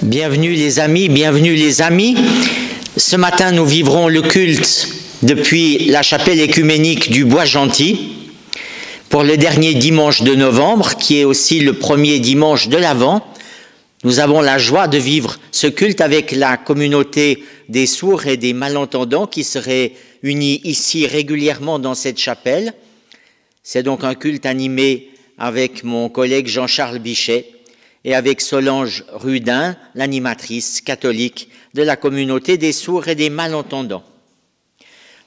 Bienvenue les amis, bienvenue les amis. Ce matin, nous vivrons le culte depuis la chapelle écuménique du Bois-Gentil pour le dernier dimanche de novembre, qui est aussi le premier dimanche de l'Avent. Nous avons la joie de vivre ce culte avec la communauté des sourds et des malentendants qui se réunit ici régulièrement dans cette chapelle. C'est donc un culte animé avec mon collègue Jean-Charles Bichet et avec Solange Rudin, l'animatrice catholique de la communauté des sourds et des malentendants.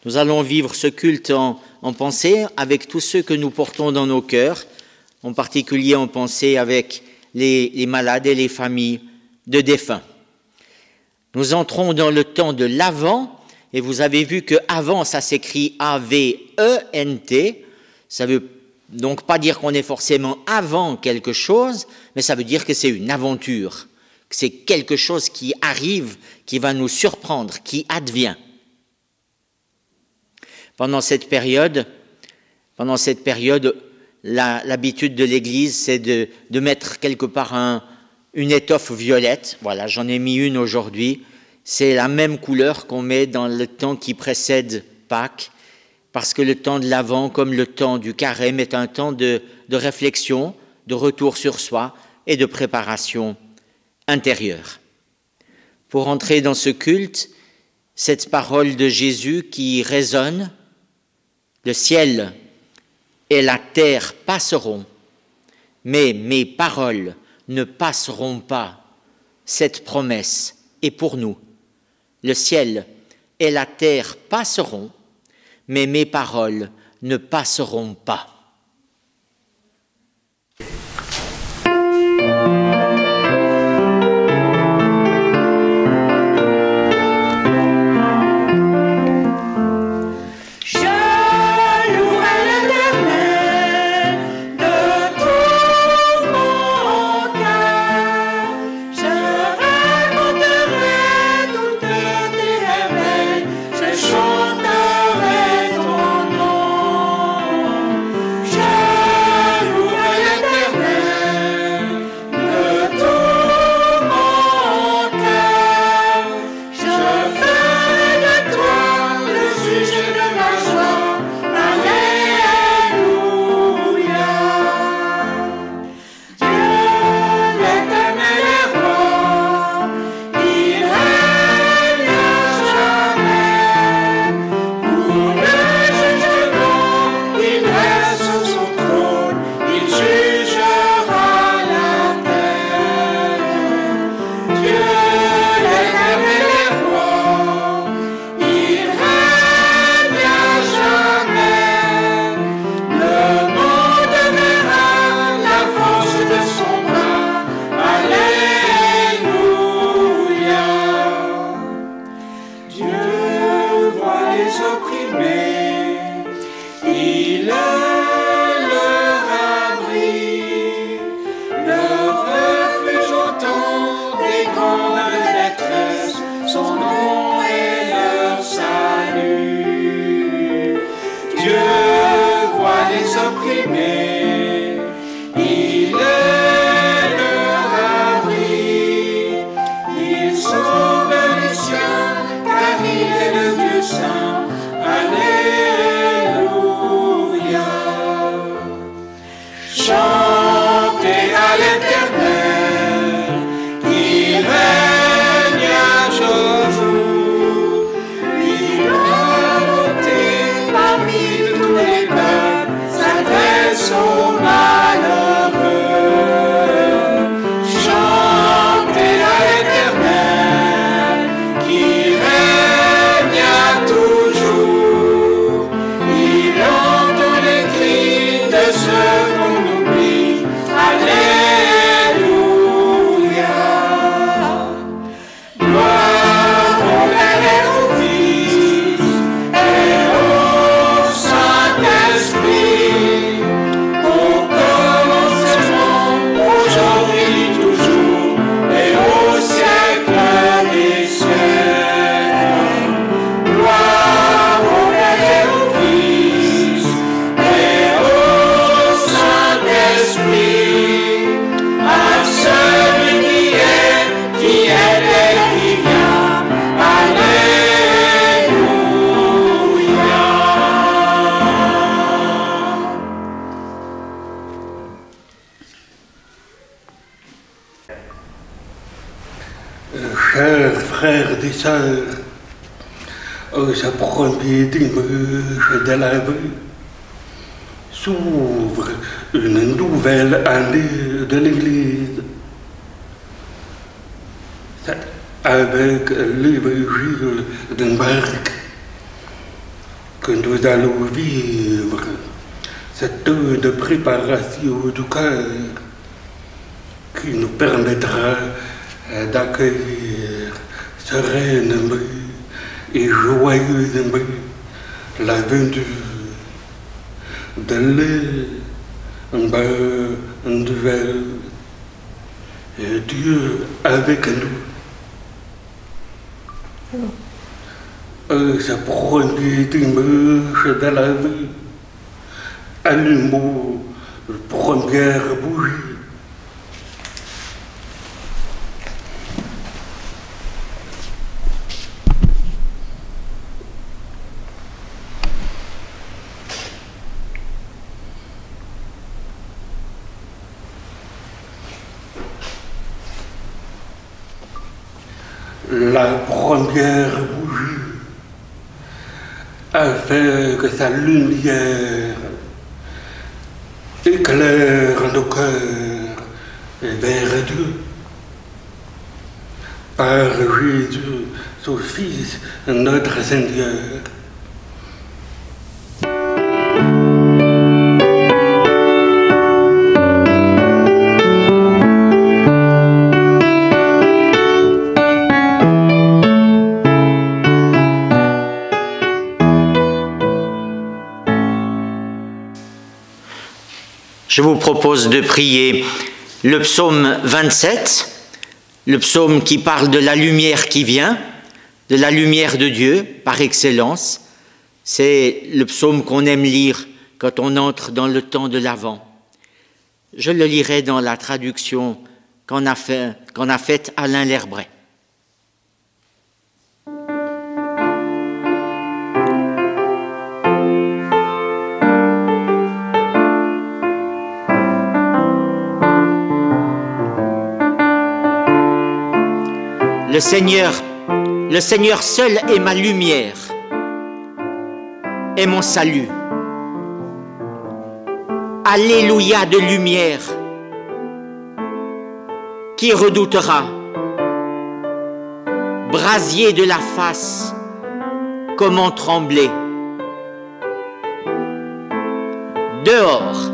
Nous allons vivre ce culte en pensée avec tous ceux que nous portons dans nos cœurs, en particulier en pensée avec les malades et les familles de défunts. Nous entrons dans le temps de l'Avent, et vous avez vu que Avant, ça s'écrit A-V-E-N-T. Ça veut donc pas dire qu'on est forcément avant quelque chose, mais ça veut dire que c'est une aventure, que c'est quelque chose qui arrive, qui va nous surprendre, qui advient. Pendant cette période, l'habitude de l'Église, c'est de mettre quelque part une étoffe violette. Voilà, j'en ai mis une aujourd'hui. C'est la même couleur qu'on met dans le temps qui précède Pâques, parce que le temps de l'Avent, comme le temps du Carême, est un temps de réflexion, de retour sur soi et de préparation intérieure. Pour entrer dans ce culte, cette parole de Jésus qui résonne, le ciel et la terre passeront, mais mes paroles ne passeront pas. Cette promesse est pour nous. Le ciel et la terre passeront, mais mes paroles ne passeront pas. Chers frères et sœurs, ce premier dimanche de la vie s'ouvre une nouvelle année de l'Église. C'est avec l'évangile de Marc que nous allons vivre cette temps de préparation du cœur qui nous permettra d'accueillir sereinement et joyeusement la venue de l'évangile et Dieu avec nous. Ce premier dimanche de la vie, allumons la première bougie. La première bougie afin que sa lumière éclaire nos cœurs vers Dieu. Par Jésus, son Fils, notre Seigneur. Je vous propose de prier le psaume 27, le psaume qui parle de la lumière qui vient, de la lumière de Dieu par excellence. C'est le psaume qu'on aime lire quand on entre dans le temps de l'Avent. Je le lirai dans la traduction qu'en a faite Alain Lerbret. Le Seigneur seul est ma lumière, est mon salut. Alléluia de lumière. Qui redoutera? Brasier de la face, comment trembler? Dehors,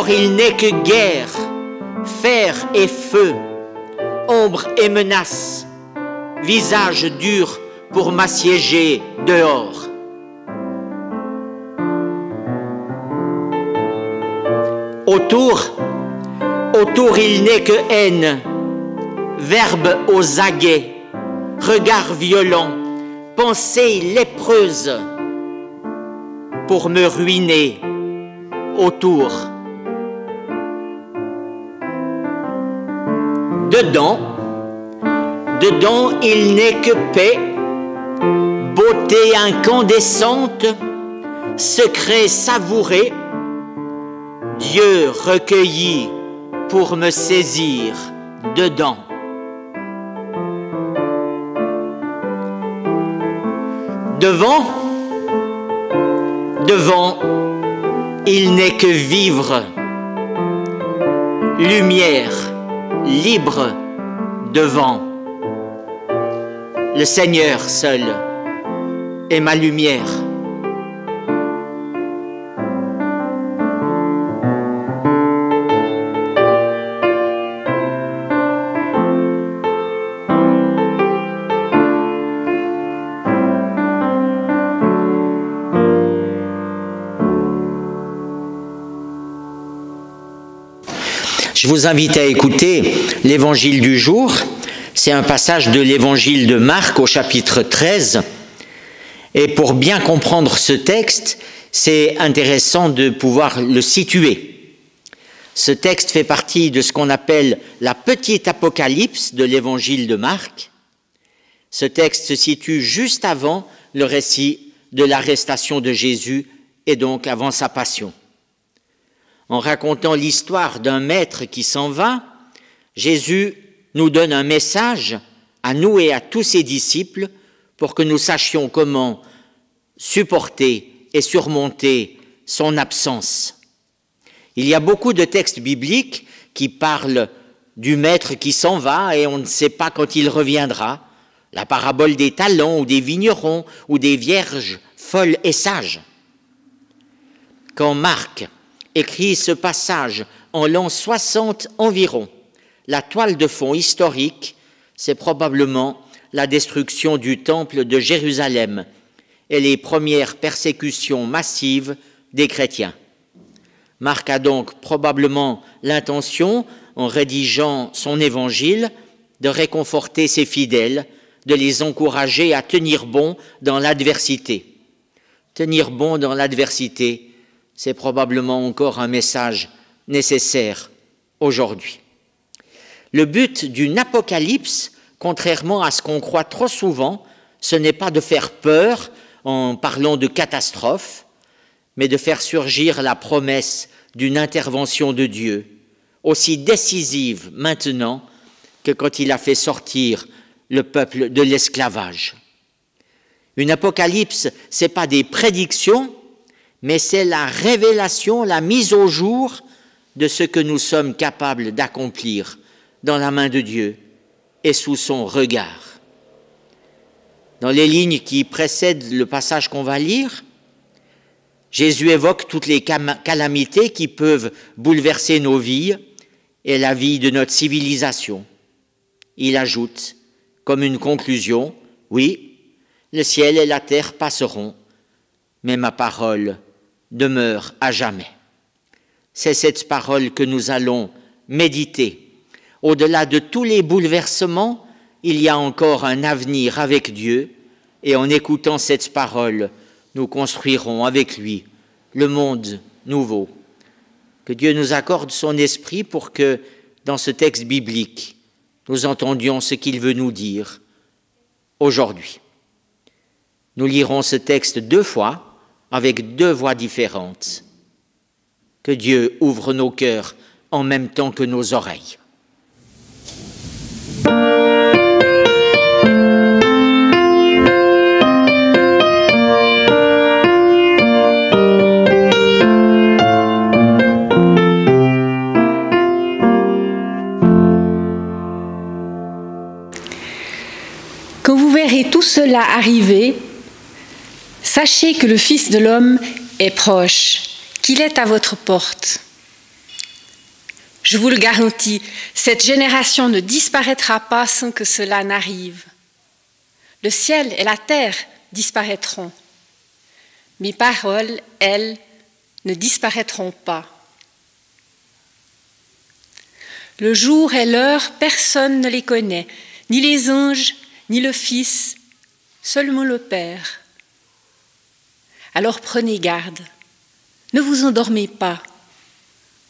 il n'est que guerre, fer et feu, ombre et menace, visage dur pour m'assiéger dehors. Autour il n'est que haine, verbe aux aguets, regard violent, pensée lépreuse, pour me ruiner autour. Dedans il n'est que paix, beauté incandescente, secret savouré, Dieu recueilli pour me saisir dedans. Devant, il n'est que vivre, lumière, libre devant. Le Seigneur seul est ma lumière. Je vous invite à écouter l'évangile du jour. C'est un passage de l'évangile de Marc au chapitre 13. Et pour bien comprendre ce texte, c'est intéressant de pouvoir le situer. Ce texte fait partie de ce qu'on appelle la petite apocalypse de l'évangile de Marc. Ce texte se situe juste avant le récit de l'arrestation de Jésus et donc avant sa passion. En racontant l'histoire d'un maître qui s'en va, Jésus nous donne un message à nous et à tous ses disciples pour que nous sachions comment supporter et surmonter son absence. Il y a beaucoup de textes bibliques qui parlent du maître qui s'en va et on ne sait pas quand il reviendra. La parabole des talents ou des vignerons ou des vierges folles et sages. Quand Marc écrit ce passage en l'an 60 environ, la toile de fond historique, c'est probablement la destruction du temple de Jérusalem et les premières persécutions massives des chrétiens. Marc a donc probablement l'intention, en rédigeant son évangile, de réconforter ses fidèles, de les encourager à tenir bon dans l'adversité. Tenir bon dans l'adversité, c'est probablement encore un message nécessaire aujourd'hui. Le but d'une apocalypse, contrairement à ce qu'on croit trop souvent, ce n'est pas de faire peur en parlant de catastrophe, mais de faire surgir la promesse d'une intervention de Dieu, aussi décisive maintenant que quand il a fait sortir le peuple de l'esclavage. Une apocalypse, ce n'est pas des prédictions, mais c'est la révélation, la mise au jour de ce que nous sommes capables d'accomplir dans la main de Dieu et sous son regard. Dans les lignes qui précèdent le passage qu'on va lire, Jésus évoque toutes les calamités qui peuvent bouleverser nos vies et la vie de notre civilisation. Il ajoute, comme une conclusion, « Oui, le ciel et la terre passeront, mais ma parole demeure à jamais. » C'est cette parole que nous allons méditer. Au-delà de tous les bouleversements, il y a encore un avenir avec Dieu, et en écoutant cette parole, nous construirons avec lui le monde nouveau. Que Dieu nous accorde son esprit pour que, dans ce texte biblique, nous entendions ce qu'il veut nous dire aujourd'hui. Nous lirons ce texte 2 fois, avec 2 voix différentes. Que Dieu ouvre nos cœurs en même temps que nos oreilles. Quand vous verrez tout cela arriver, sachez que le Fils de l'homme est proche, qu'il est à votre porte. Je vous le garantis, cette génération ne disparaîtra pas sans que cela n'arrive. Le ciel et la terre disparaîtront. Mes paroles, elles, ne disparaîtront pas. Le jour et l'heure, personne ne les connaît, ni les anges, ni le Fils, seulement le Père. Alors prenez garde, ne vous endormez pas,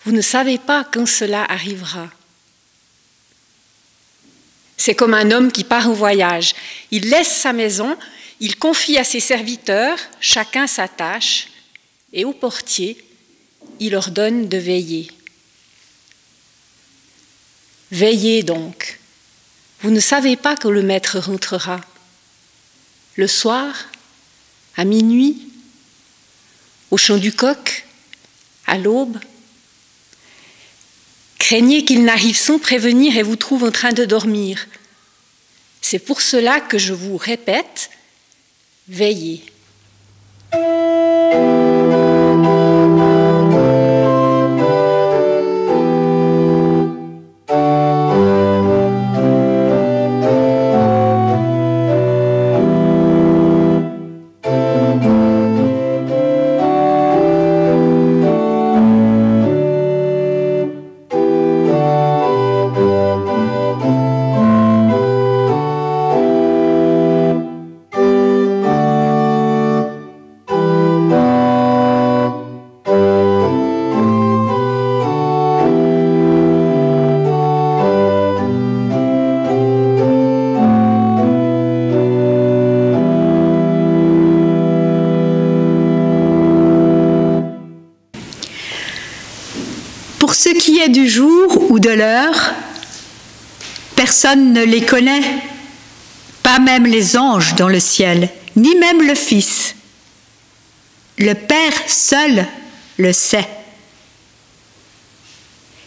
vous ne savez pas quand cela arrivera. C'est comme un homme qui part en voyage, il laisse sa maison, il confie à ses serviteurs, chacun sa tâche, et au portier, il ordonne de veiller. Veillez donc. Vous ne savez pas quand le maître rentrera. Le soir, à minuit, au chant du coq, à l'aube. Craignez qu'il n'arrive sans prévenir et vous trouve en train de dormir. C'est pour cela que je vous répète, veillez. Pour ce qui est du jour ou de l'heure, personne ne les connaît, pas même les anges dans le ciel, ni même le Fils. Le Père seul le sait.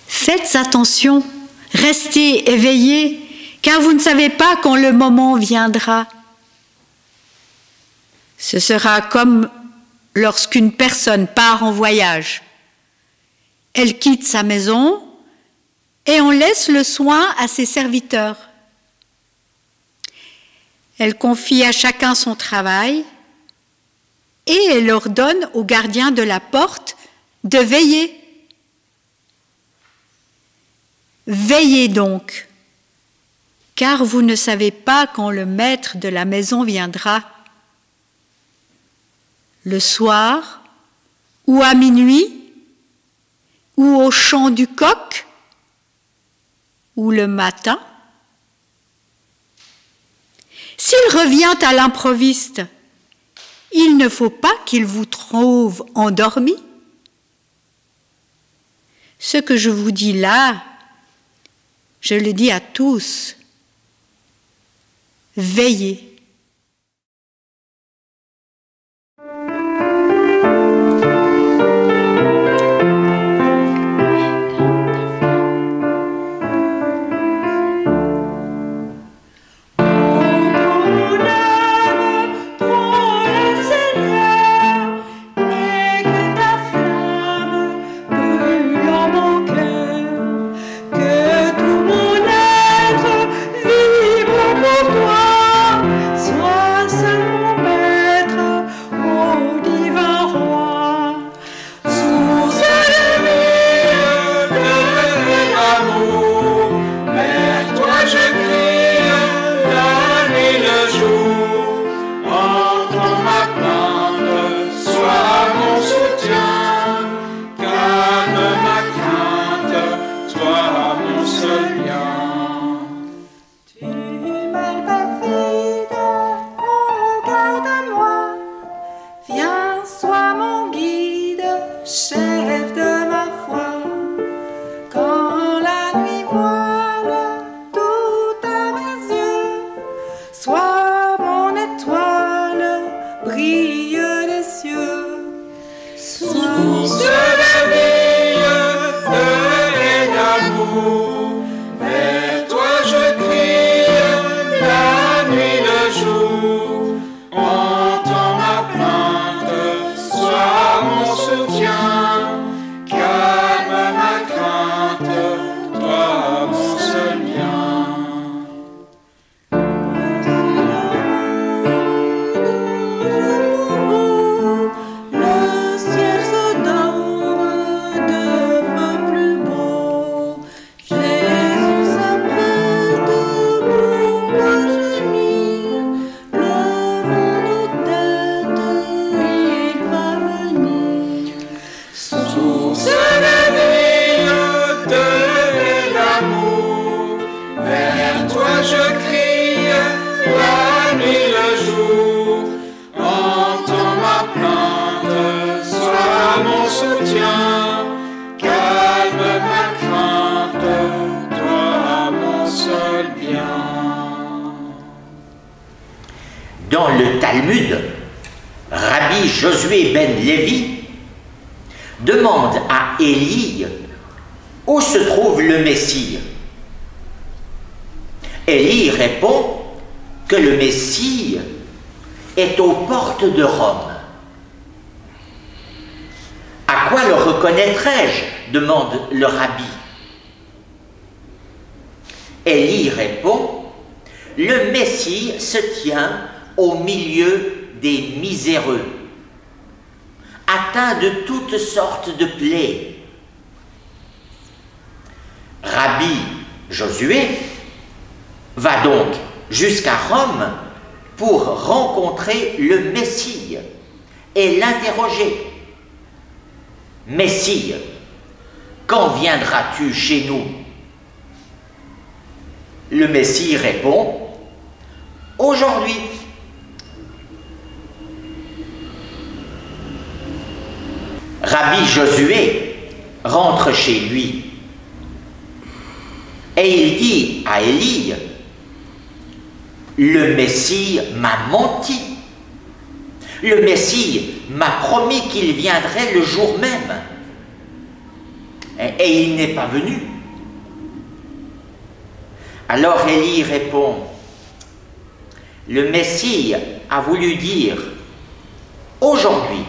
Faites attention, restez éveillés, car vous ne savez pas quand le moment viendra. Ce sera comme lorsqu'une personne part en voyage. Elle quitte sa maison et on laisse le soin à ses serviteurs. Elle confie à chacun son travail et elle ordonne au gardien de la porte de veiller. Veillez donc, car vous ne savez pas quand le maître de la maison viendra. Le soir, ou à minuit, ou au chant du coq, ou le matin. S'il revient à l'improviste, il ne faut pas qu'il vous trouve endormi. Ce que je vous dis là, je le dis à tous. Veillez. Dans le Talmud, Rabbi Josué ben Lévi demande à Élie où se trouve le Messie. Élie répond que le Messie est aux portes de Rome. À quoi le reconnaîtrai-je? Demande le rabbi. Élie répond, le Messie se tient au milieu des miséreux, atteints de toutes sortes de plaies. Rabbi Josué va donc jusqu'à Rome pour rencontrer le Messie et l'interroger. Messie, quand viendras-tu chez nous? Le Messie répond, aujourd'hui. Rabbi Josué rentre chez lui et il dit à Élie, le Messie m'a menti. Le Messie m'a promis qu'il viendrait le jour même. Et il n'est pas venu. Alors Élie répond, le Messie a voulu dire, aujourd'hui,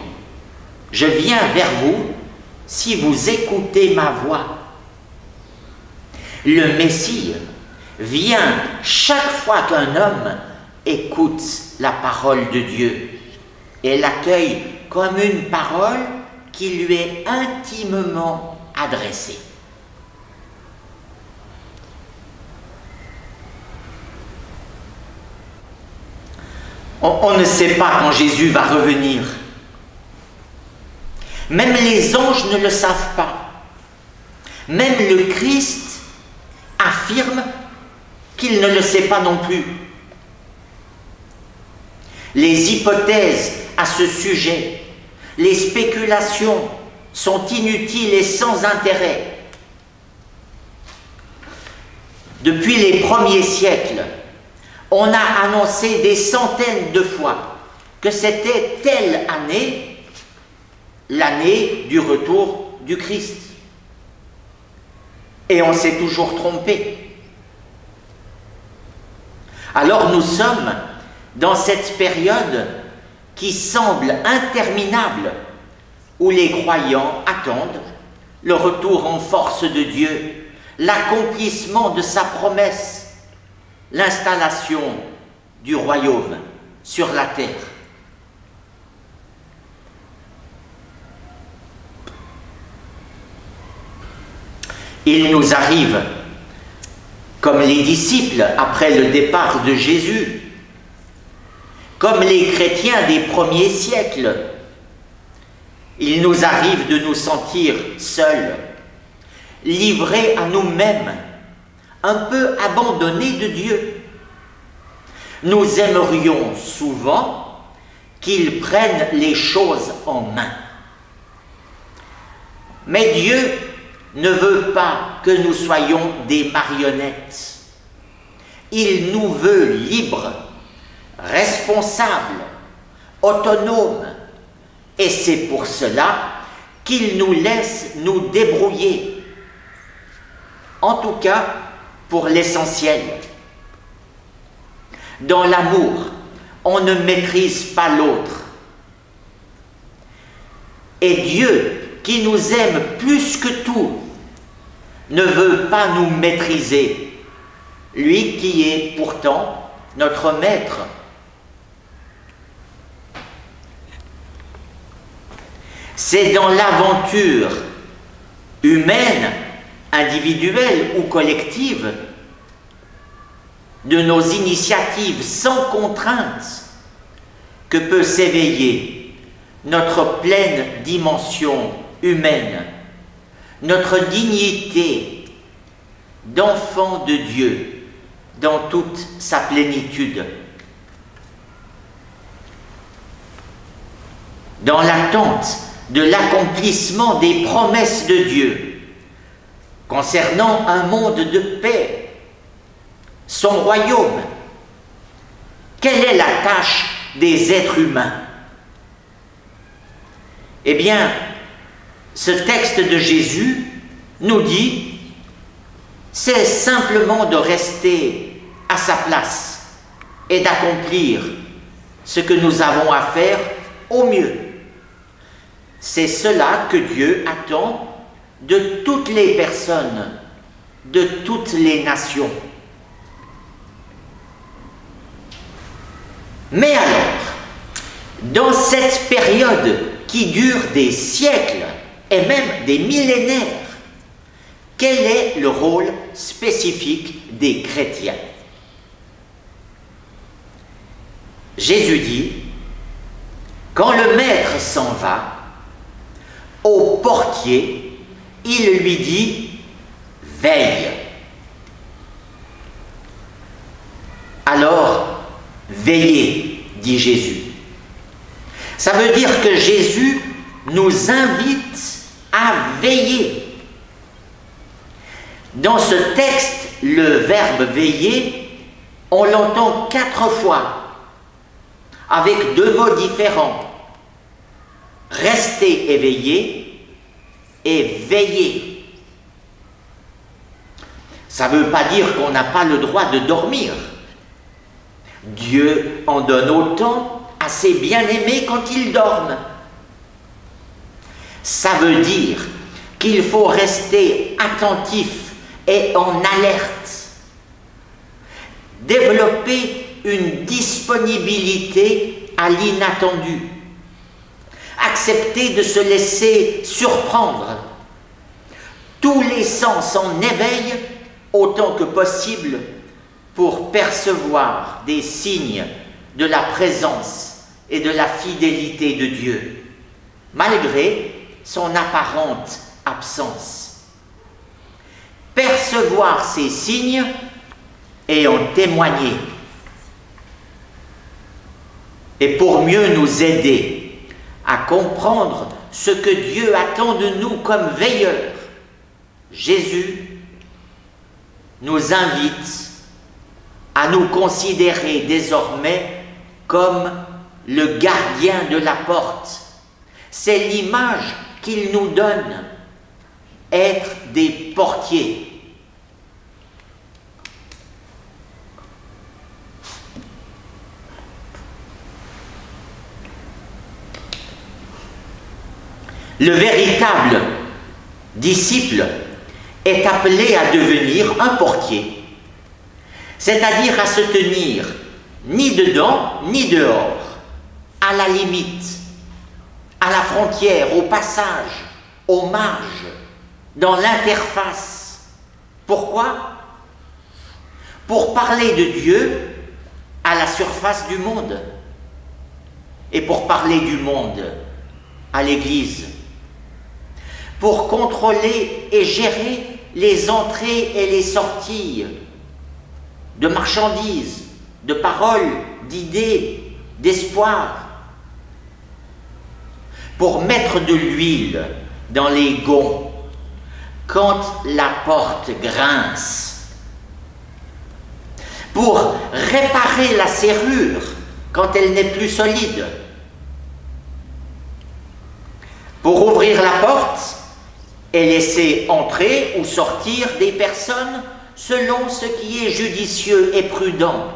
je viens vers vous si vous écoutez ma voix. Le Messie vient chaque fois qu'un homme écoute la parole de Dieu et l'accueille comme une parole qui lui est intimement adressée. On ne sait pas quand Jésus va revenir. Même les anges ne le savent pas. Même le Christ affirme qu'il ne le sait pas non plus. Les hypothèses à ce sujet, les spéculations sont inutiles et sans intérêt. Depuis les premiers siècles, on a annoncé des centaines de fois que c'était telle année, l'année du retour du Christ. Et on s'est toujours trompé. Alors nous sommes dans cette période qui semble interminable, où les croyants attendent le retour en force de Dieu, l'accomplissement de sa promesse, l'installation du royaume sur la terre. Il nous arrive, comme les disciples après le départ de Jésus, comme les chrétiens des premiers siècles, il nous arrive de nous sentir seuls, livrés à nous-mêmes, un peu abandonnés de Dieu. Nous aimerions souvent qu'il prenne les choses en main. Mais Dieu ne veut pas que nous soyons des marionnettes. Il nous veut libres, responsables, autonomes. Et c'est pour cela qu'il nous laisse nous débrouiller. En tout cas, pour l'essentiel. Dans l'amour, on ne maîtrise pas l'autre. Et Dieu, qui nous aime plus que tout, ne veut pas nous maîtriser, lui qui est pourtant notre maître. C'est dans l'aventure humaine, individuelle ou collective, de nos initiatives sans contrainte, que peut s'éveiller notre pleine dimension humaine, notre dignité d'enfant de Dieu dans toute sa plénitude. Dans l'attente de l'accomplissement des promesses de Dieu concernant un monde de paix, son royaume, quelle est la tâche des êtres humains? Eh bien, ce texte de Jésus nous dit, c'est simplement de rester à sa place et d'accomplir ce que nous avons à faire au mieux. C'est cela que Dieu attend de toutes les personnes, de toutes les nations. Mais alors, dans cette période qui dure des siècles et même des millénaires, quel est le rôle spécifique des chrétiens? Jésus dit, quand le maître s'en va, au portier, il lui dit « Veille ». Alors, veillez, dit Jésus. Ça veut dire que Jésus nous invite à veiller. Dans ce texte, le verbe veiller, on l'entend 4 fois, avec 2 mots différents. Rester éveillé et veiller. Ça ne veut pas dire qu'on n'a pas le droit de dormir. Dieu en donne autant à ses bien-aimés quand ils dorment. Ça veut dire qu'il faut rester attentif et en alerte. Développer une disponibilité à l'inattendu. Accepter de se laisser surprendre. Tous les sens en éveil autant que possible pour percevoir des signes de la présence et de la fidélité de Dieu, malgré son apparente absence. Percevoir ces signes et en témoigner. Et pour mieux nous aider à comprendre ce que Dieu attend de nous comme veilleurs, Jésus nous invite à nous considérer désormais comme le gardien de la porte. C'est l'image qu'il nous donne, être des portiers. Le véritable disciple est appelé à devenir un portier, c'est-à-dire à se tenir ni dedans ni dehors, à la limite, à la frontière, au passage, aux marges, dans l'interface. Pourquoi? Pour parler de Dieu à la surface du monde et pour parler du monde à l'Église, pour contrôler et gérer les entrées et les sorties de marchandises, de paroles, d'idées, d'espoir, pour mettre de l'huile dans les gonds quand la porte grince, pour réparer la serrure quand elle n'est plus solide, pour ouvrir la porte et laisser entrer ou sortir des personnes selon ce qui est judicieux et prudent,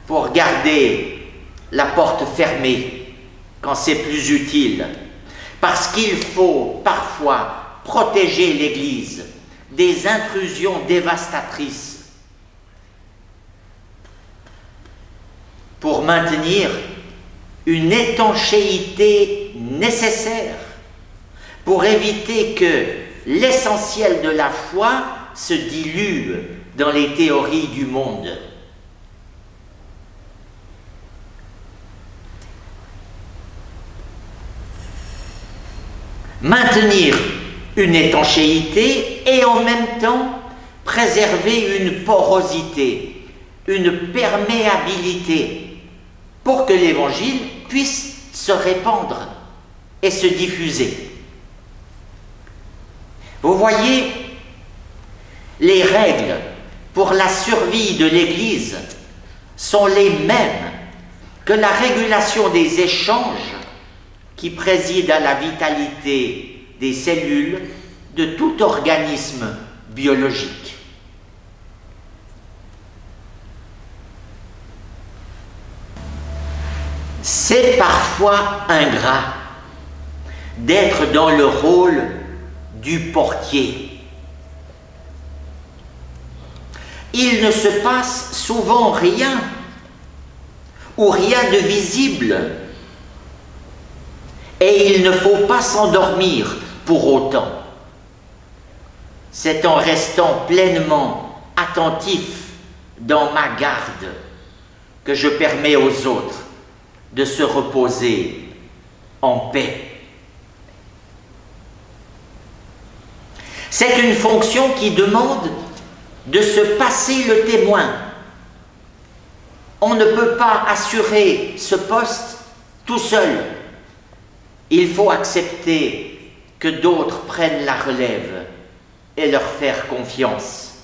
pour garder la porte fermée quand c'est plus utile, parce qu'il faut parfois protéger l'Église des intrusions dévastatrices, pour maintenir une étanchéité nécessaire, pour éviter que l'essentiel de la foi se dilue dans les théories du monde. Maintenir une étanchéité et en même temps préserver une porosité, une perméabilité, pour que l'Évangile puisse se répandre et se diffuser. Vous voyez, les règles pour la survie de l'Église sont les mêmes que la régulation des échanges qui préside à la vitalité des cellules de tout organisme biologique. C'est parfois ingrat d'être dans le rôle du portier. Il ne se passe souvent rien ou rien de visible et il ne faut pas s'endormir pour autant. C'est en restant pleinement attentif dans ma garde que je permets aux autres de se reposer en paix. C'est une fonction qui demande de se passer le témoin. On ne peut pas assurer ce poste tout seul. Il faut accepter que d'autres prennent la relève et leur faire confiance.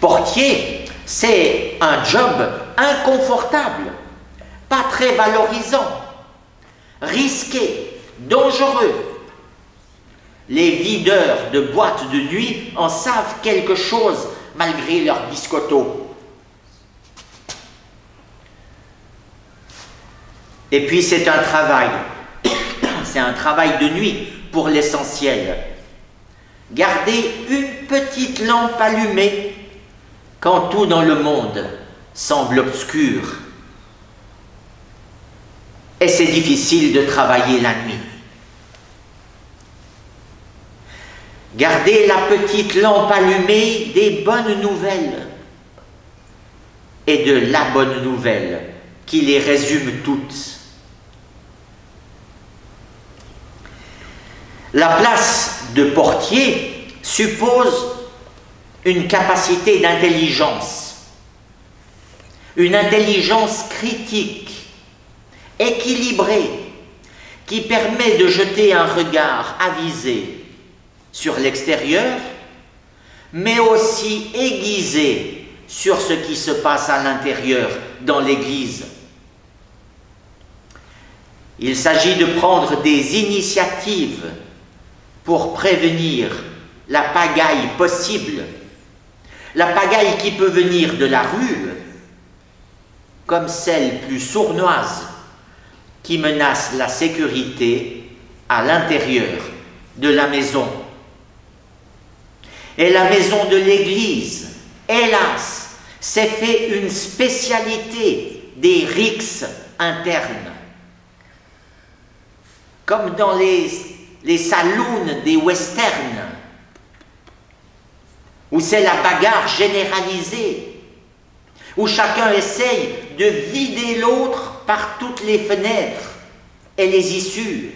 Portier, c'est un job inconfortable, pas très valorisant, risqué, dangereux. Les videurs de boîtes de nuit en savent quelque chose malgré leur biscotto. Et puis c'est un travail de nuit pour l'essentiel. Garder une petite lampe allumée quand tout dans le monde semble obscur. Et c'est difficile de travailler la nuit. Garder la petite lampe allumée des bonnes nouvelles et de la bonne nouvelle qui les résume toutes. La place de portier suppose une capacité d'intelligence, une intelligence critique, équilibrée, qui permet de jeter un regard avisé sur l'extérieur, mais aussi aiguisé sur ce qui se passe à l'intérieur, dans l'Église. Il s'agit de prendre des initiatives pour prévenir la pagaille possible, la pagaille qui peut venir de la rue, comme celle plus sournoise qui menace la sécurité à l'intérieur de la maison. Et la maison de l'Église, hélas, s'est fait une spécialité des rixes internes. Comme dans les saloons des westerns, où c'est la bagarre généralisée, où chacun essaye de vider l'autre par toutes les fenêtres et les issues.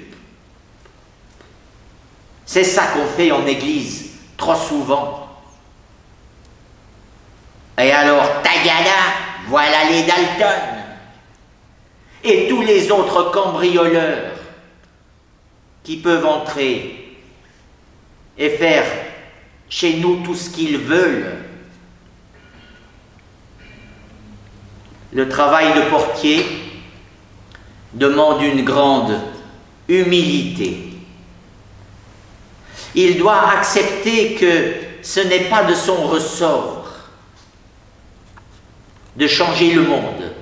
C'est ça qu'on fait en église, trop souvent. Et alors, tagada, voilà les Dalton, et tous les autres cambrioleurs qui peuvent entrer et faire chez nous tout ce qu'ils veulent. Le travail de portier demande une grande humilité. Il doit accepter que ce n'est pas de son ressort de changer le monde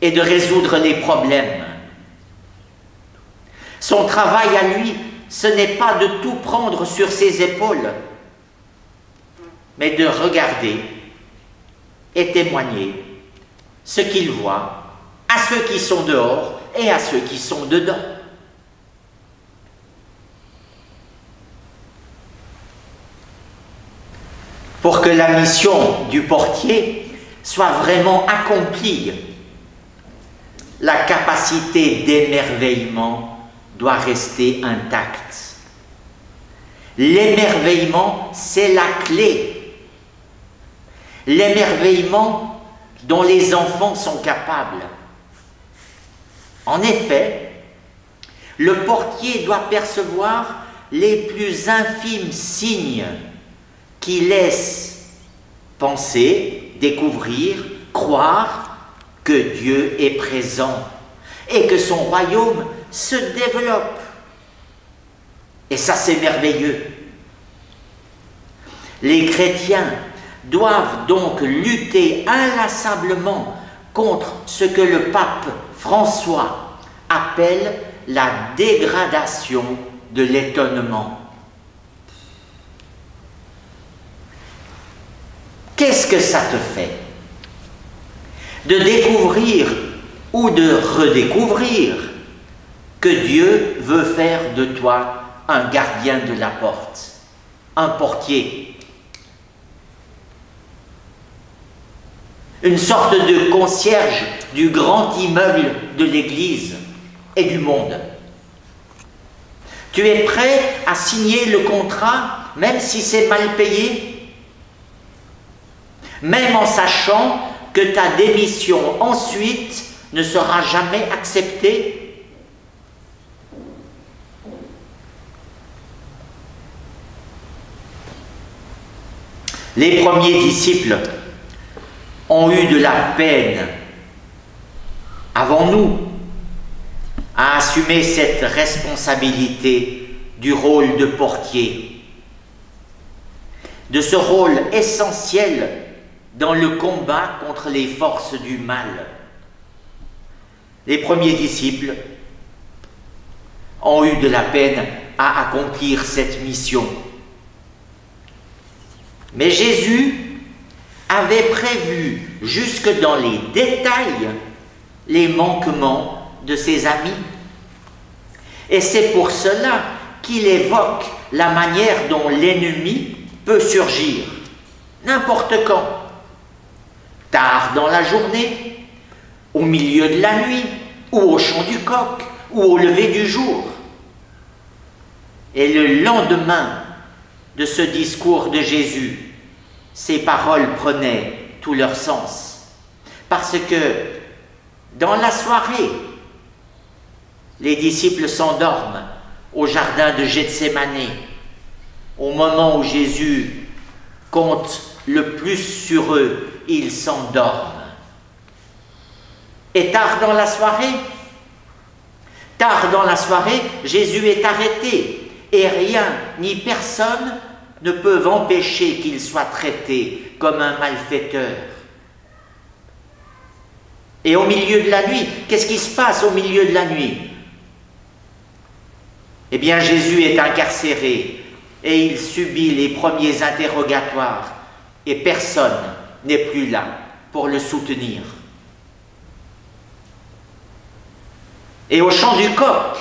et de résoudre les problèmes. Son travail à lui, ce n'est pas de tout prendre sur ses épaules, mais de regarder et témoigner ce qu'il voit à ceux qui sont dehors et à ceux qui sont dedans. Pour que la mission du portier soit vraiment accomplie, la capacité d'émerveillement doit rester intacte. L'émerveillement, c'est la clé. L'émerveillement dont les enfants sont capables. En effet, le portier doit percevoir les plus infimes signes qui laissent penser, découvrir, croire que Dieu est présent et que son royaume se développe. Et ça, c'est merveilleux. Les chrétiens doivent donc lutter inlassablement contre ce que le pape François appelle la dégradation de l'étonnement. Qu'est-ce que ça te fait de découvrir ou de redécouvrir que Dieu veut faire de toi un gardien de la porte, un portier, une sorte de concierge du grand immeuble de l'Église et du monde? Tu es prêt à signer le contrat, même si c'est mal payé? Même en sachant que ta démission ensuite ne sera jamais acceptée? Les premiers disciples ont eu de la peine avant nous à assumer cette responsabilité du rôle de portier, de ce rôle essentiel dans le combat contre les forces du mal. Les premiers disciples ont eu de la peine à accomplir cette mission. Mais Jésus avait prévu jusque dans les détails les manquements de ses amis. Et c'est pour cela qu'il évoque la manière dont l'ennemi peut surgir, n'importe quand, tard dans la journée, au milieu de la nuit, ou au chant du coq, ou au lever du jour. Et le lendemain de ce discours de Jésus, ces paroles prenaient tout leur sens. Parce que dans la soirée, les disciples s'endorment au jardin de Gethsémani, au moment où Jésus compte le plus sur eux, ils s'endorment. Et tard dans la soirée, Jésus est arrêté et rien ni personne ne peuvent empêcher qu'il soit traité comme un malfaiteur. Et au milieu de la nuit, qu'est-ce qui se passe au milieu de la nuit? Eh bien, Jésus est incarcéré et il subit les premiers interrogatoires et personne n'est plus là pour le soutenir. Et au chant du coq,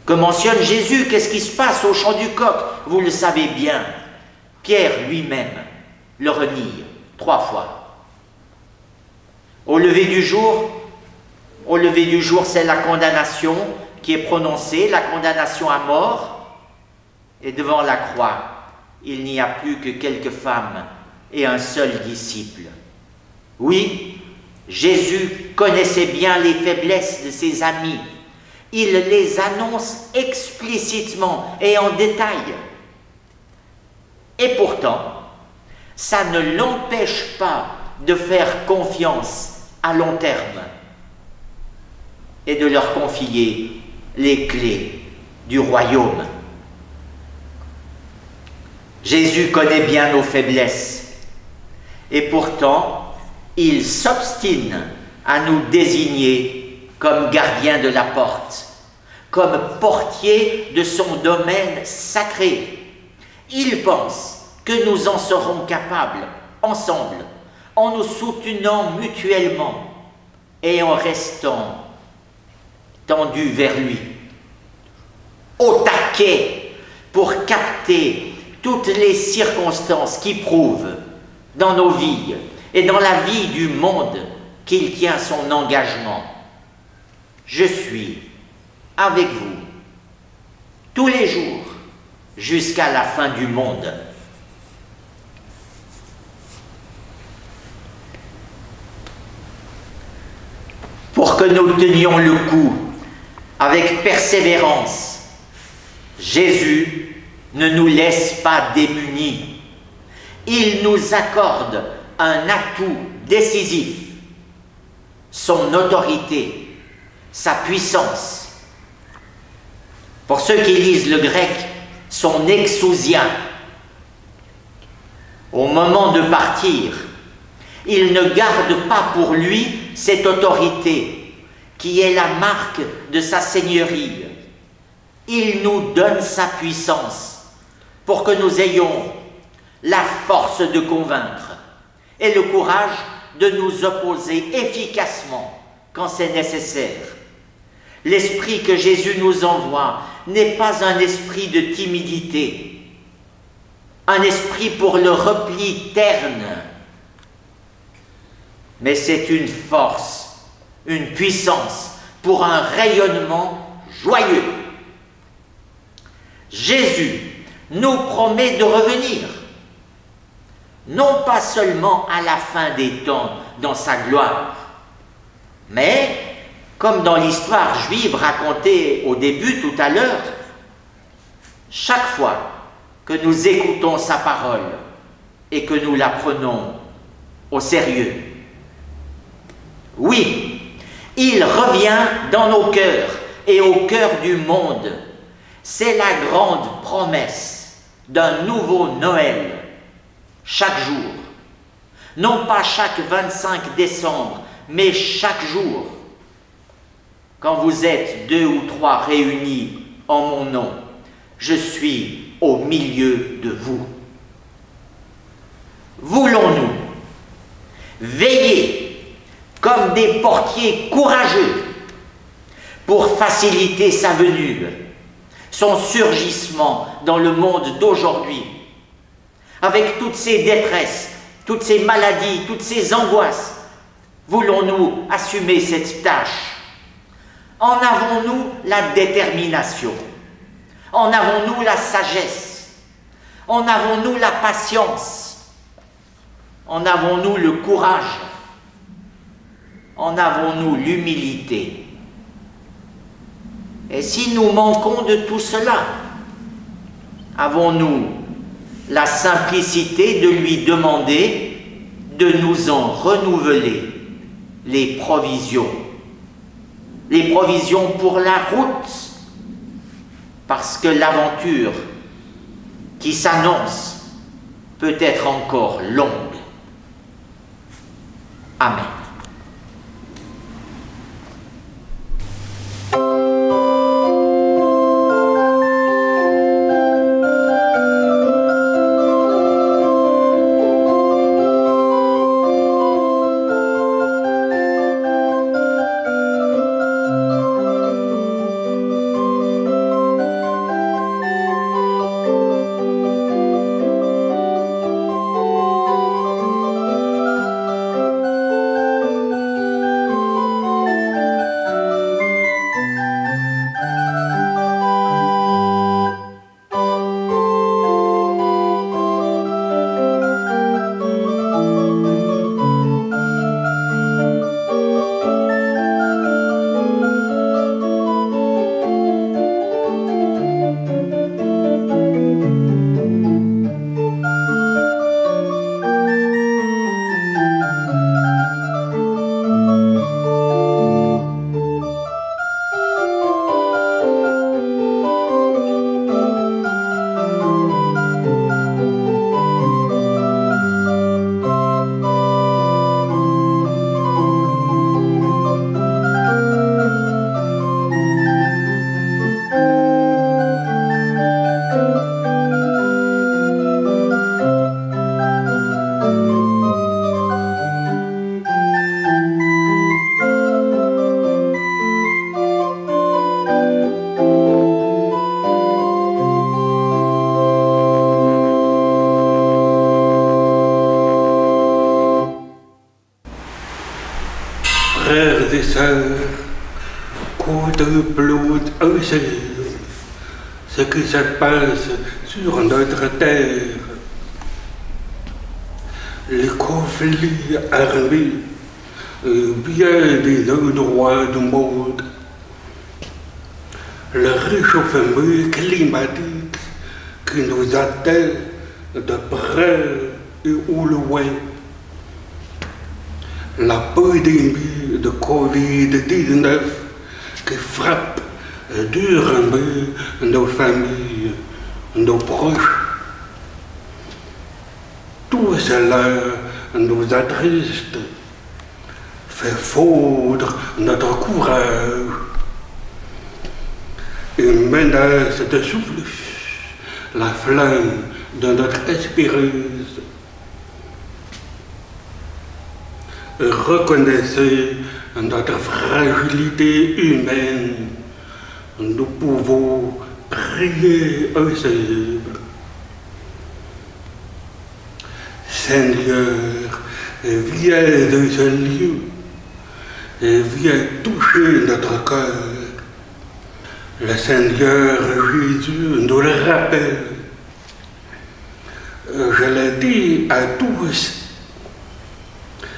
que mentionne Jésus, qu'est-ce qui se passe au chant du coq? Vous le savez bien, Pierre lui-même le renie 3 fois. Au lever du jour, c'est la condamnation qui est prononcée, la condamnation à mort, et devant la croix, il n'y a plus que quelques femmes et un seul disciple. Oui, Jésus connaissait bien les faiblesses de ses amis. Il les annonce explicitement et en détail. Et pourtant, ça ne l'empêche pas de faire confiance à long terme et de leur confier les clés du royaume. Jésus connaît bien nos faiblesses et pourtant, il s'obstine à nous désigner comme gardien de la porte, comme portier de son domaine sacré. Il pense que nous en serons capables, ensemble, en nous soutenant mutuellement et en restant tendus vers lui, au taquet pour capter toutes les circonstances qui prouvent dans nos vies et dans la vie du monde qu'il tient son engagement. Je suis avec vous tous les jours jusqu'à la fin du monde. Pour que nous tenions le coup avec persévérance, Jésus ne nous laisse pas démunis. Il nous accorde un atout décisif, son autorité, sa puissance. Pour ceux qui lisent le grec, son exousia. Au moment de partir, il ne garde pas pour lui cette autorité qui est la marque de sa seigneurie. Il nous donne sa puissance pour que nous ayons la force de convaincre et le courage de nous opposer efficacement quand c'est nécessaire. L'esprit que Jésus nous envoie n'est pas un esprit de timidité, un esprit pour le repli terne, mais c'est une force, une puissance pour un rayonnement joyeux. Jésus nous promet de revenir, non pas seulement à la fin des temps dans sa gloire, mais, comme dans l'histoire juive racontée au début tout à l'heure, chaque fois que nous écoutons sa parole, et que nous la prenons au sérieux. Oui, il revient dans nos cœurs et au cœur du monde. C'est la grande promesse d'un nouveau Noël, chaque jour. Non pas chaque 25 décembre, mais chaque jour. Quand vous êtes 2 ou 3 réunis en mon nom, je suis au milieu de vous. Voulons-nous veiller comme des portiers courageux pour faciliter sa venue, son surgissement dans le monde d'aujourd'hui, avec toutes ces détresses, toutes ces maladies, toutes ces angoisses? Voulons-nous assumer cette tâche? En avons-nous la détermination? En avons-nous la sagesse? En avons-nous la patience? En avons-nous le courage? En avons-nous l'humilité? Et si nous manquons de tout cela, avons-nous la simplicité de lui demander de nous en renouveler les provisions pour la route, parce que l'aventure qui s'annonce peut être encore longue. Amen. Frères et sœurs, côte de blood ce qui se passe sur notre terre, les conflits armés, bien des endroits du monde, le réchauffement climatique qui nous atteint de près et au loin, la pandémie de Covid-19 qui frappe durement nos familles, nos proches. Tout cela nous attriste, fait fondre notre courage et menace de souffler la flamme de notre espérance. Reconnaissez notre fragilité humaine. Nous pouvons prier ensemble. Seigneur, viens de ce lieu et viens toucher notre cœur. Le Seigneur Jésus nous le rappelle. Je le dis à tous,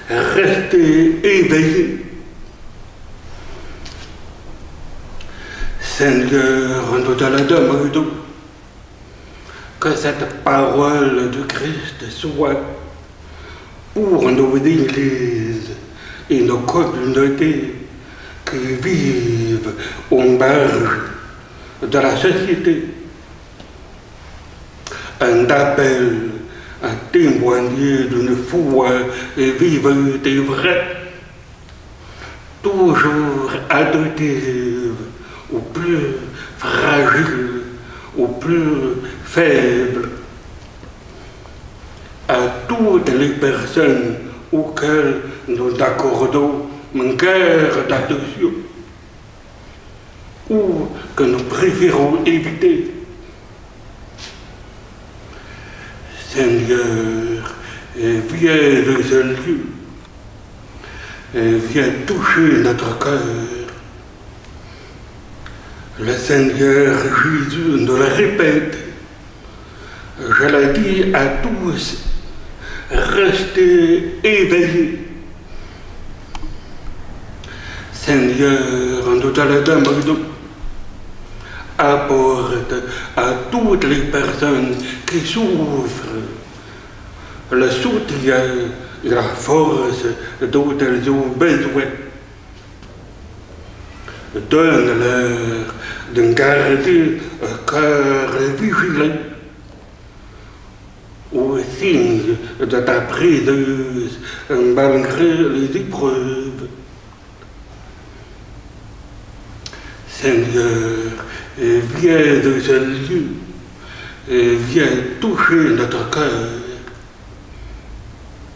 restez éveillés. Seigneur, nous te le demandons. que cette parole du Christ soit pour nos églises et nos communautés qui vivent aux marges de la société un appel à témoigner d'une foi vivante et vraie, toujours attentive aux plus fragiles, aux plus faibles, à toutes les personnes auxquelles nous accordons une guerre d'attention ou que nous préférons éviter. Seigneur, viens de ce lieu, viens toucher notre cœur. Le Seigneur Jésus nous le répète, je le dis à tous, restez éveillés. Seigneur, nous te le demandons, apporte à toutes les personnes qui souffrent le soutien et la force dont elles ont besoin. Donne-leur de garder un cœur vigilant aux signes de ta présence malgré les épreuves. Seigneur, viens de ce lieu, viens toucher notre cœur.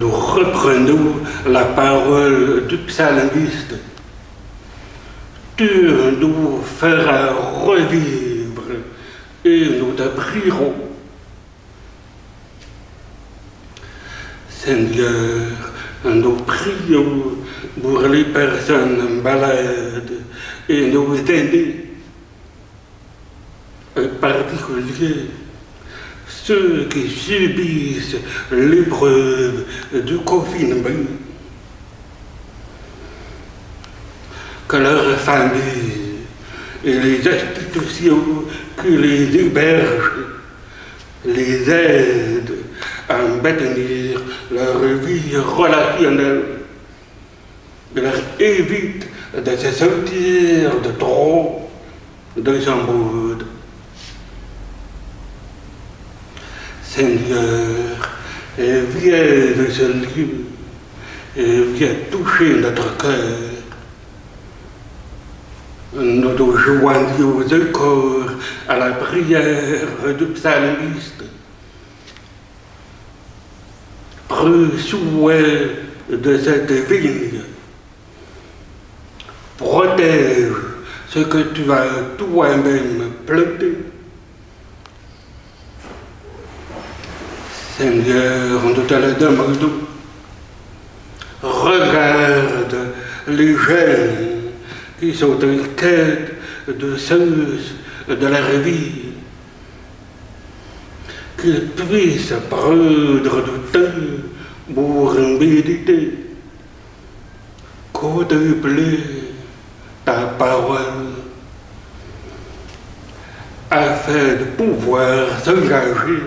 Nous reprenons la parole du psalmiste. Tu nous feras revivre et nous te prierons. Seigneur, nous prions pour les personnes malades et nos aînés, en particulier ceux qui subissent l'épreuve du confinement, que leurs familles et les institutions qui les hébergent les aident à maintenir leur vie relationnelle, leur évite de se sentir de trop dans son monde. Seigneur, viens de ce lieu et viens toucher notre cœur. Nous nous joignons encore à la prière du psalmiste. Prends soin de cette vigne. Protège ce que tu as toi-même planté. Seigneur, nous te le demandons. Regarde les jeunes qui sont en quête de sens de leur vie, qu'ils puissent prendre du temps pour méditer, contempler ta parole, afin de pouvoir s'engager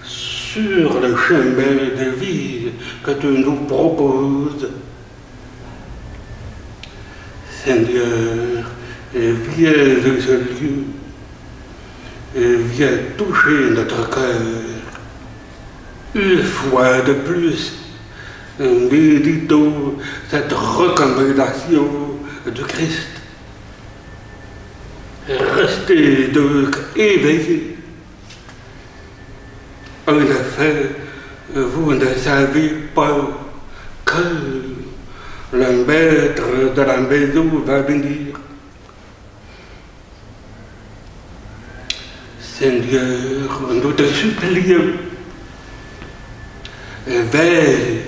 sur le chemin de vie que tu nous proposes. Seigneur, viens de ce lieu et viens toucher notre cœur. Une fois de plus, méditons cette recommandation du Christ. Restez donc éveillés. En effet, vous ne savez pas que le maître de la maison va venir. Seigneur, nous te supplions, veille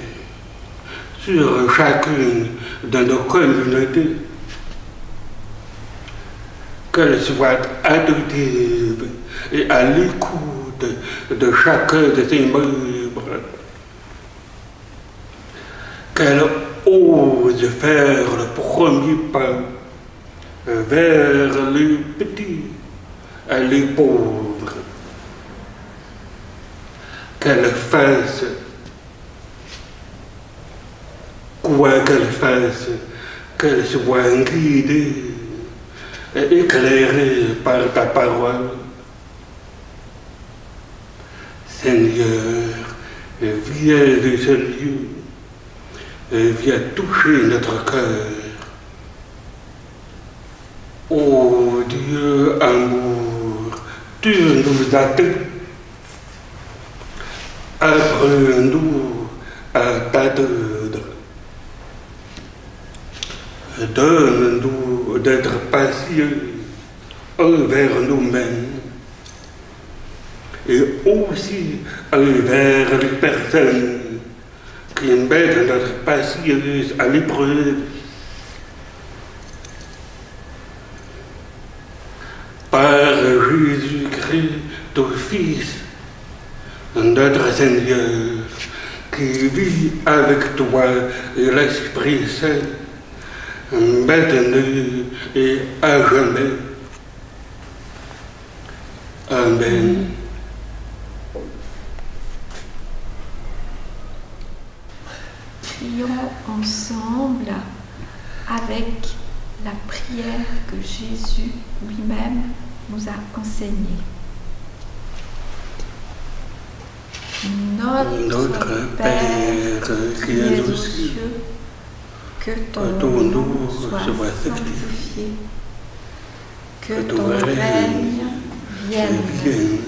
sur chacune de nos communautés, qu'elles soient attentives et à l'écoute de chacun de ses membres, qu'elles osent faire le premier pas vers les petits et les pauvres. qu'elle fasse, quoi qu'elle fasse, qu'elle soit guidée et éclairée par ta parole. Seigneur, viens de ce lieu, viens toucher notre cœur. Ô Dieu amour, tu nous attends. Apprends-nous à t'attendre. Donne-nous d'être patients envers nous-mêmes et aussi envers les personnes qui mettent notre patience à l'épreuve. Par Jésus-Christ, ton Fils, notre Seigneur, qui vit avec toi et l'Esprit Saint, maintenant et à jamais. Amen. Prions ensemble avec la prière que Jésus lui-même nous a enseignée. Notre Père qui es aux cieux, que ton nom soit sanctifié, que ton règne vienne,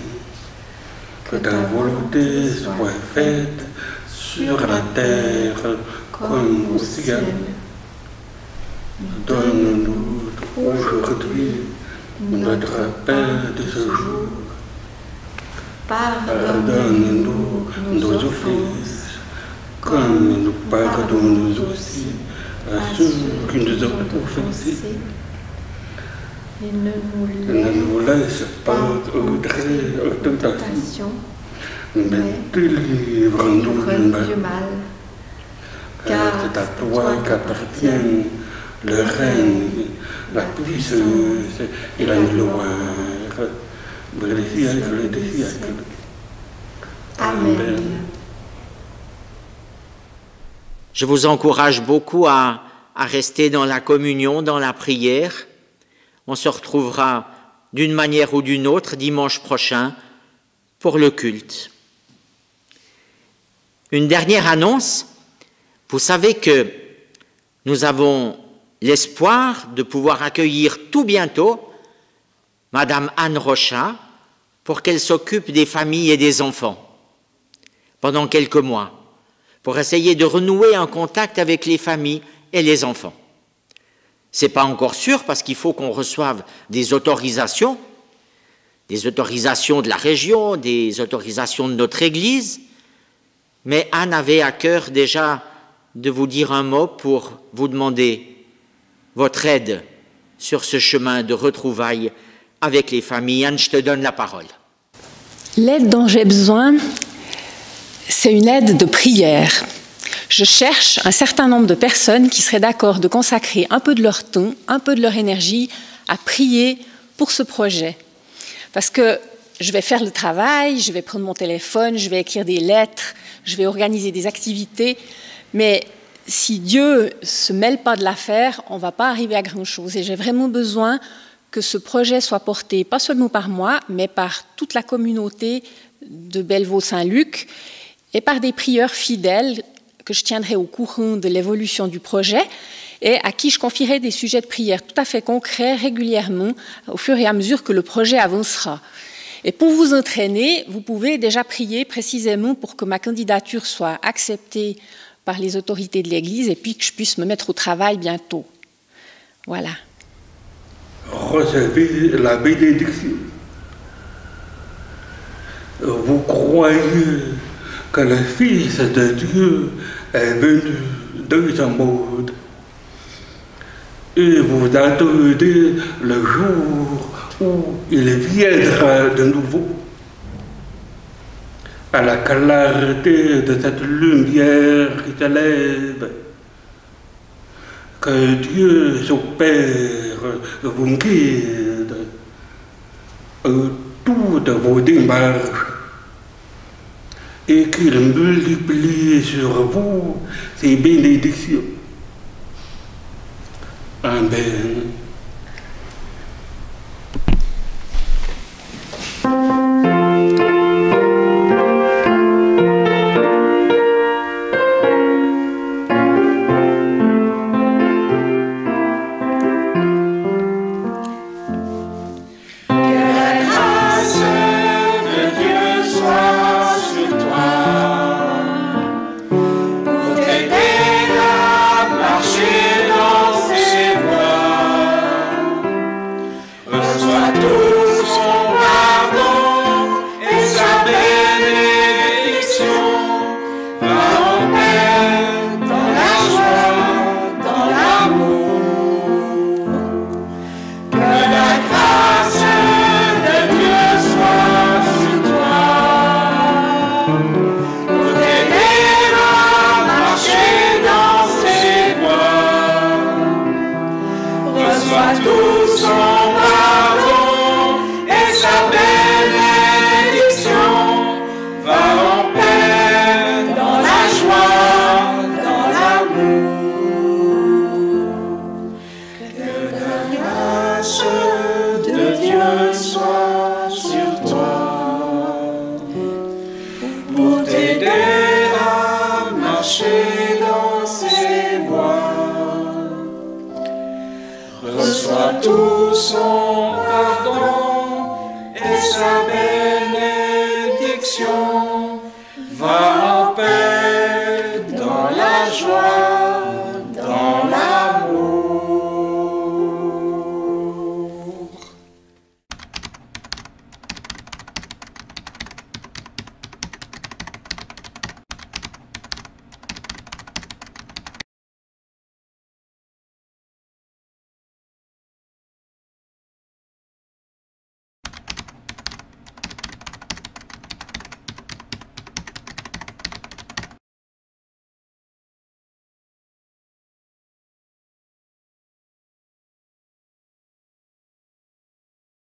que ta volonté soit faite sur la terre comme au ciel. Donne-nous aujourd'hui notre pain de ce jour. Pardonne-nous nos offenses, comme nous pardonnons aussi à ceux qui nous ont offensés. Et ne nous laisse pas entrer en tentation, mais délivre-nous du mal. Car c'est à toi qu'appartiennent le règne, la puissance et la gloire. Les siècles des siècles. Amen. Je vous encourage beaucoup à rester dans la communion, dans la prière. On se retrouvera d'une manière ou d'une autre dimanche prochain pour le culte. Une dernière annonce. Vous savez que nous avons l'espoir de pouvoir accueillir tout bientôt Madame Anne Rochat, pour qu'elle s'occupe des familles et des enfants pendant quelques mois, pour essayer de renouer un contact avec les familles et les enfants. Ce n'est pas encore sûr parce qu'il faut qu'on reçoive des autorisations de la région, des autorisations de notre Église, mais Anne avait à cœur déjà de vous dire un mot pour vous demander votre aide sur ce chemin de retrouvailles avec les familles. Anne, je te donne la parole. L'aide dont j'ai besoin, c'est une aide de prière. Je cherche un certain nombre de personnes qui seraient d'accord de consacrer un peu de leur temps, un peu de leur énergie à prier pour ce projet. Parce que je vais faire le travail, je vais prendre mon téléphone, je vais écrire des lettres, je vais organiser des activités, mais si Dieu ne se mêle pas de l'affaire, on ne va pas arriver à grand-chose. Et j'ai vraiment besoin que ce projet soit porté, pas seulement par moi, mais par toute la communauté de Bellevaux-Saint-Luc et par des prieurs fidèles que je tiendrai au courant de l'évolution du projet et à qui je confierai des sujets de prière tout à fait concrets régulièrement au fur et à mesure que le projet avancera. Et pour vous entraîner, vous pouvez déjà prier précisément pour que ma candidature soit acceptée par les autorités de l'Église et puis que je puisse me mettre au travail bientôt. Voilà. Recevez la bénédiction. Vous croyez que le Fils de Dieu est venu dans ce monde et vous attendez le jour où il viendra de nouveau à la clarté de cette lumière qui s'élève. Que Dieu, son Père, vous guide toutes vos démarches et qu'il multiplie sur vous ses bénédictions. Amen. Reçois tout son pardon et sa bénédiction.